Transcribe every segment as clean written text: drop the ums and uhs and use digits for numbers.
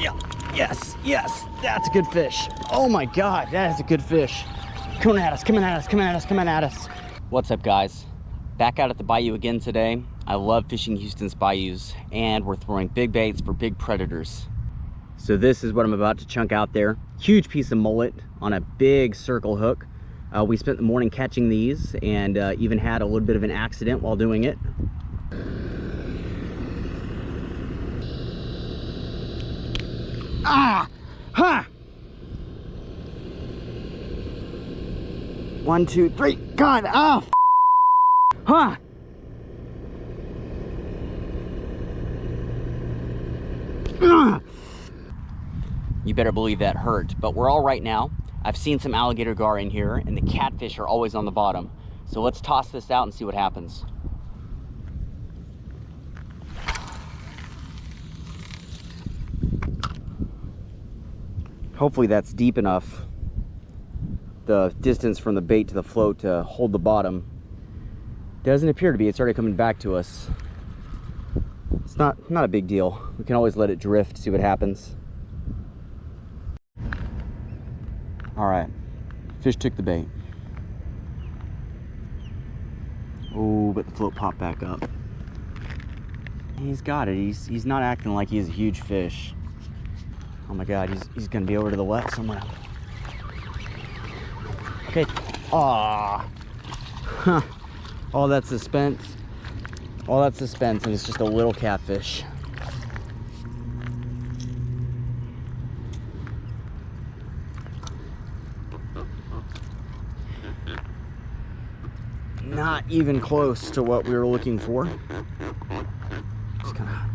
Yeah, yes, yes, that's a good fish. Oh my God, that is a good fish. Coming at us, coming at us, coming at us, coming at us. What's up, guys? Back out at the bayou again today. I love fishing Houston's bayous, and we're throwing big baits for big predators. So this is what I'm about to chunk out there. Huge piece of mullet on a big circle hook. We spent the morning catching these, and even had a little bit of an accident while doing it. Ah! Ha! 1, 2, 3. God! Ah! Huh! You better believe that hurt, but we're all right now. I've seen some alligator gar in here, and the catfish are always on the bottom. So let's toss this out and see what happens. Hopefully that's deep enough, the distance from the bait to the float, to hold the bottom. Doesn't appear to be. It's already coming back to us. It's not a big deal. We can always let it drift, see what happens. All right, fish took the bait. Oh, but the float popped back up. He's got it. He's not acting like he's a huge fish. Oh my God, he's gonna be over to the left somewhere. Okay. Ah. Huh. All that suspense. All that suspense, and it's just a little catfish. Not even close to what we were looking for. Just kinda...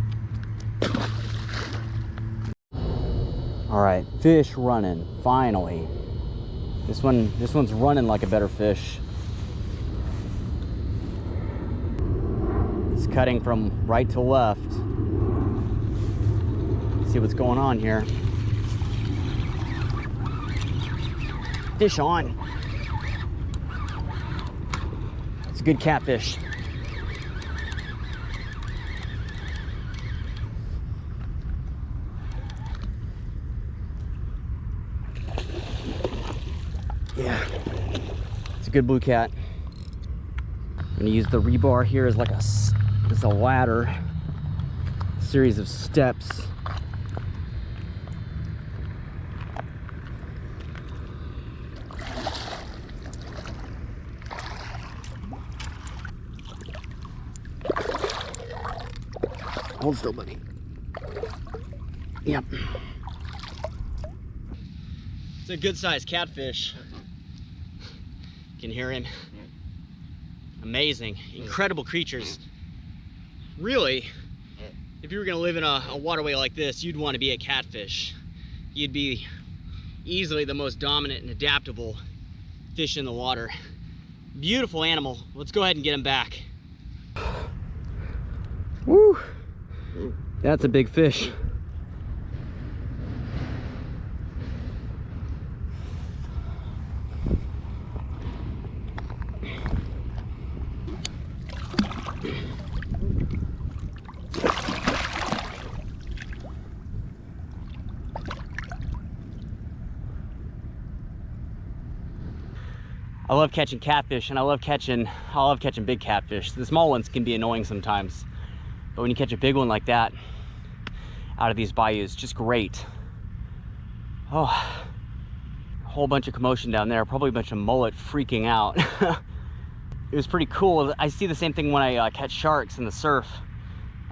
All right, fish running, finally. This one's running like a better fish. It's cutting from right to left. Let's see what's going on here. Fish on. It's a good catfish. Yeah, it's a good blue cat. I'm gonna use the rebar here as like a ladder, series of steps. Hold still, buddy. Yep. It's a good sized catfish. Can hear him. Amazing, incredible creatures. Really, if you were gonna live in a waterway like this, you'd want to be a catfish. You'd be easily the most dominant and adaptable fish in the water. Beautiful animal. Let's go ahead and get him back. Woo! That's a big fish. I love catching catfish, and I love catching big catfish. The small ones can be annoying sometimes, but when you catch a big one like that out of these bayous, just great. Oh, a whole bunch of commotion down there, probably a bunch of mullet freaking out. It was pretty cool. I see the same thing when I catch sharks in the surf.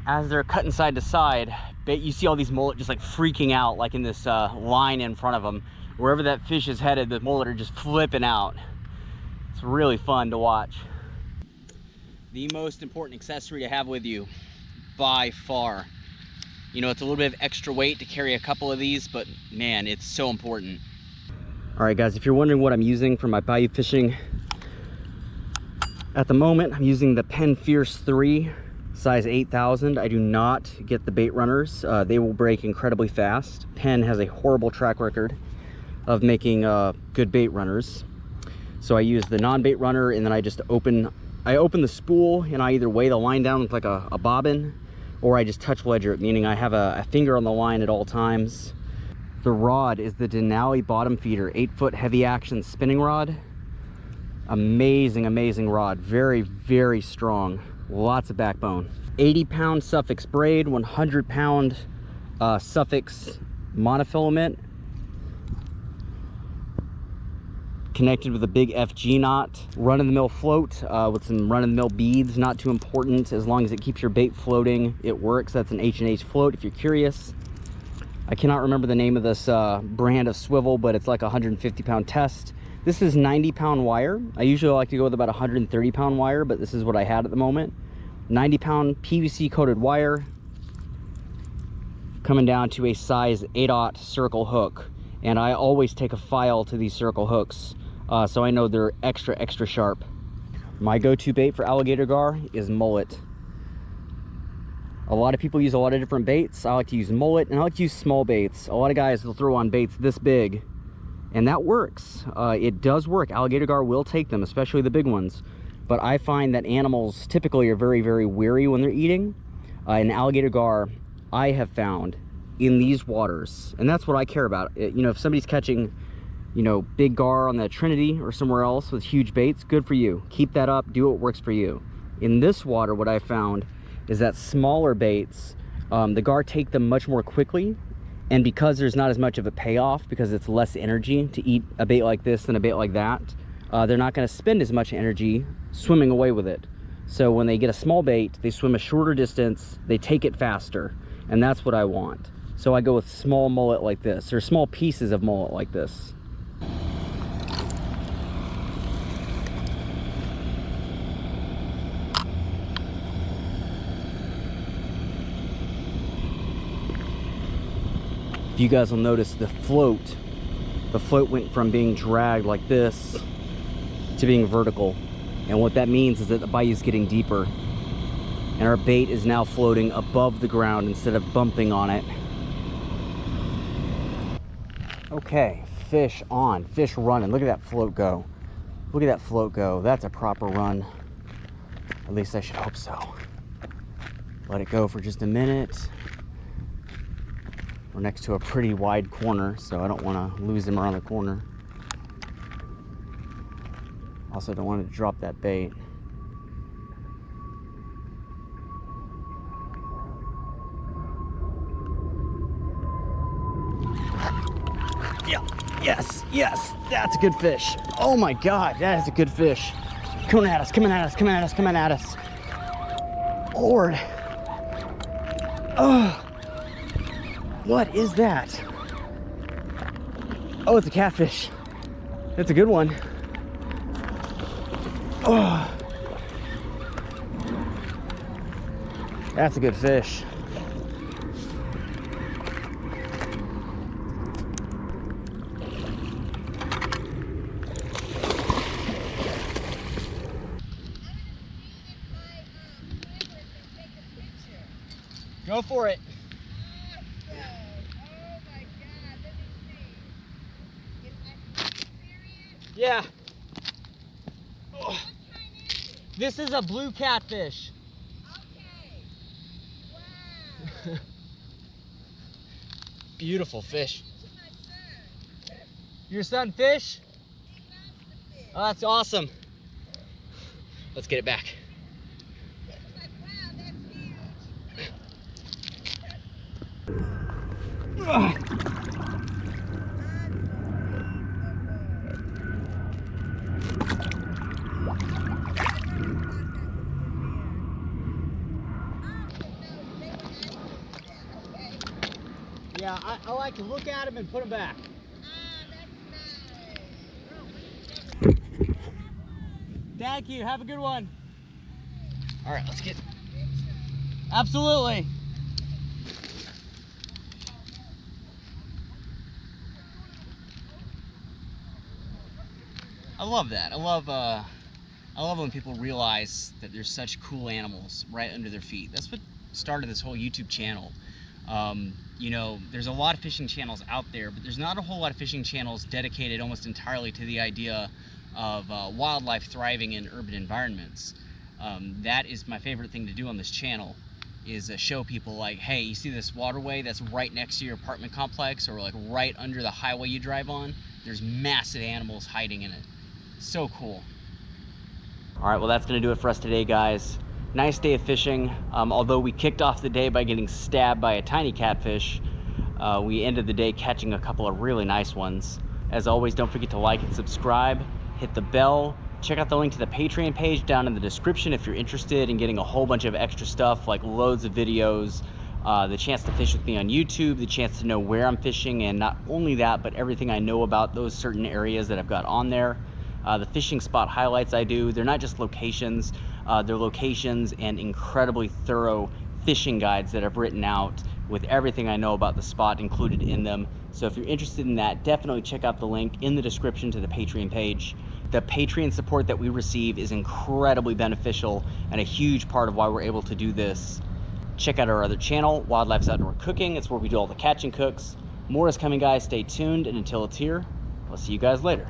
As they're cutting side to side, you see all these mullet just like freaking out, like in this line in front of them. Wherever that fish is headed, the mullet are just flipping out. It's really fun to watch. The most important accessory to have with you, by far. You know, it's a little bit of extra weight to carry a couple of these, but man, it's so important. All right, guys, if you're wondering what I'm using for my bayou fishing, at the moment, I'm using the Penn Fierce 3, size 8,000. I do not get the bait runners. They will break incredibly fast. Penn has a horrible track record of making good bait runners. So I use the non-bait runner, and then I open the spool, and I either weigh the line down with like a bobbin, or I just touch ledger it, meaning I have a finger on the line at all times. The rod is the Denali bottom feeder, 8-foot heavy action spinning rod. Amazing, amazing rod. Very, very strong. Lots of backbone. 80-pound Suffix braid, 100-pound Suffix monofilament. Connected with a big FG knot. Run-of-the-mill float with some run-of-the-mill beads. Not too important. As long as it keeps your bait floating, it works. That's an H&H float if you're curious. I cannot remember the name of this brand of swivel, but it's like a 150-pound test. This is 90-pound wire. I usually like to go with about 130-pound wire, but this is what I had at the moment. 90-pound PVC coated wire, coming down to a size 8/0 circle hook. And I always take a file to these circle hooks, so I know they're extra, extra sharp. My go-to bait for alligator gar is mullet. A lot of people use a lot of different baits. I like to use mullet, and I like to use small baits. A lot of guys will throw on baits this big, and that works. It does work. Alligator gar will take them, especially the big ones. But I find that animals typically are very, very weary when they're eating. And alligator gar, I have found in these waters, and that's what I care about. You know, if somebody's catching, you know, big gar on the Trinity or somewhere else with huge baits, good for you. Keep that up. Do what works for you. In this water, what I found is that smaller baits, the gar take them much more quickly, and because there's not as much of a payoff, because it's less energy to eat a bait like this than a bait like that, they're not going to spend as much energy swimming away with it. So when they get a small bait, they swim a shorter distance, they take it faster, and that's what I want. So I go with small mullet like this, or small pieces of mullet like this. If you guys will notice, the float went from being dragged like this to being vertical. And what that means is that the bayou is getting deeper, and our bait is now floating above the ground instead of bumping on it. Okay, fish on, fish running. Look at that float go. Look at that float go. That's a proper run. At least I should hope so. Let it go for just a minute. We're next to a pretty wide corner, so I don't want to lose him around the corner. Also don't want to drop that bait. Yeah, yes, yes, that's a good fish. Oh my God, that is a good fish. Coming at us, coming at us, coming at us, coming at us. Lord. Oh. What is that? Oh, it's a catfish. It's a good one. Oh, that's a good fish. Go for it. Yeah. Oh. This is a blue catfish. Okay. Wow. Beautiful fish. My son. Your son fish? He loves the fish. Oh, that's awesome. Let's get it back. He was like, wow, that's huge. Ugh. Yeah, I like to look at them and put them back. That's nice. Thank you. Have a good one. All right, let's get. Absolutely. I love that. I love when people realize that there's such cool animals right under their feet. That's what started this whole YouTube channel. You know, there's a lot of fishing channels out there, but there's not a whole lot of fishing channels dedicated almost entirely to the idea of wildlife thriving in urban environments. That is my favorite thing to do on this channel. is show people like, hey, you see this waterway that's right next to your apartment complex, or like right under the highway you drive on? There's massive animals hiding in it. So cool. All right, well, that's gonna do it for us today, guys. Nice day of fishing. Although we kicked off the day by getting stabbed by a tiny catfish, we ended the day catching a couple of really nice ones. As always, don't forget to like and subscribe, hit the bell, check out the link to the Patreon page down in the description if you're interested in getting a whole bunch of extra stuff like loads of videos, the chance to fish with me on YouTube, the chance to know where I'm fishing, and not only that, but everything I know about those certain areas that I've got on there. The fishing spot highlights I do, they're not just locations, they're locations and incredibly thorough fishing guides that I've written out with everything I know about the spot included in them. So if you're interested in that, definitely check out the link in the description to the Patreon page. The Patreon support that we receive is incredibly beneficial and a huge part of why we're able to do this. Check out our other channel, Wildlife's Outdoor Cooking. It's where we do all the catch and cooks. More is coming, guys. Stay tuned, and until it's here, I'll see you guys later.